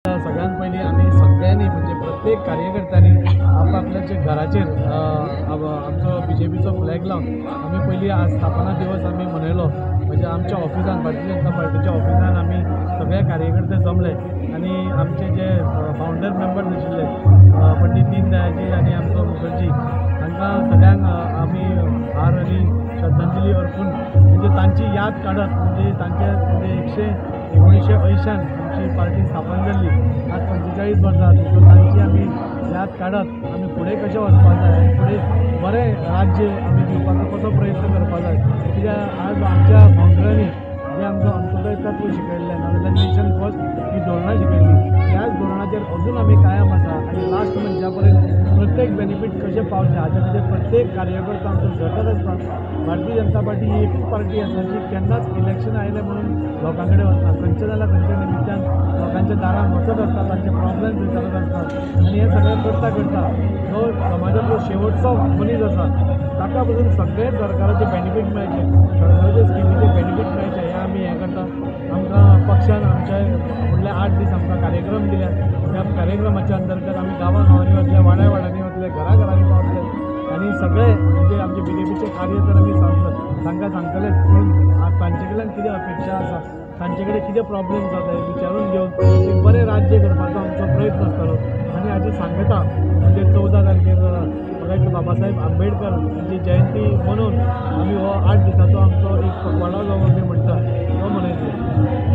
सगळ्यात पयलीं आमी सगळ्यांनी म्हणजे प्रत्येक कार्यकर्त्यांनी आपल्या जे घराचेर आमचो बीजेपीचो फ्लॅग लावन आमी पयलीं आज स्थापना दिवस आमी मनयलो। म्हणजे आमच्या ऑफिसान भारतीय जनता पार्टीच्या ऑफिसान आमी सगळे कार्यकर्ते जमले आणि आमचे जे फाउंडर मेंबर्स आशिल्ले पंडित दीनदयाळजी आणि आमचो मुखर्जी तांकां सगळ्यांक आमी हार आनी श्रद्धांजली अर्पून म्हणजे तांची याद काडत म्हणजे तांचे म्हणजे 1980 आमची पार्टी स्थापन जाल्ली आज 45 वर्सां सो तांची आमी याद काडत आमी फुडें कशें वचपाक जाय आनी फुडें बरें राज्य आमी दिवपाचो कसो प्रयत्न करपाक जाय कित्याक आज आमच्या फाउंडरांनी जे आमचो अंत्योदय तत्व शिकयल्लें नाजाल्यार नेशन फर्स्ट ही धोरणां शिकयल्लीं त्याच धोरणाचेर अजून आमी कायम आसा आनी लास्ट मनशा पर्यंत प्रत्येक बेनिफीट कशें पावचें हाचे खातीर प्रत्येक कार्यकर्तो आमचो झटत आसता। भारतीय जनता पार्टी ही एकूच पार्टी आसा जी केन्नाच इलेक्शन आयलें म्हणून लोकां कडेन वचना खंयचे जाल्यार खंयच्या निमित्यान लोकांच्या दारान वचत आसता तांचे प्रॉब्लेम्स विचारत आसतात आनी हें सगळें करता करता जो समाजांतलो शेवटचो मनीस आसा ताका पासून सगळे सरकाराचे बेनिफीट मेळचे सरकाराचे स्किमीचे बेनिफीट मेळचे हें आमी हें करता। आमकां पक्षान आमचे फुडले 8 दीस आमकां कार्यक्रम दिल्या त्या कार्यक्रमाच्या अंतर्गत आमी गांवांनी वतले वाड्या वाड्यांनी वतले घराघरांनी पावतले आनी सगळे म्हणजे आमचे बीजेपीचे कार्य तर आमी तांकां सांगतले पूण तांचे कडल्यान कितें अपेक्षा आसा तांचे कडेन कितें प्रॉब्लेम्स जाता हे विचारून घेवन एक बरें राज्य करपाचो आमचो प्रयत्न आसतलो आनी हाची सांगता म्हणजे 14 तारखेर डॉक्टर बाबासाहेब आंबेडकर हांची जयंती मनोवन आमी हो 8 दिसाचो आमचो एक व्हडलो जो म्हणटा तो मनयतले।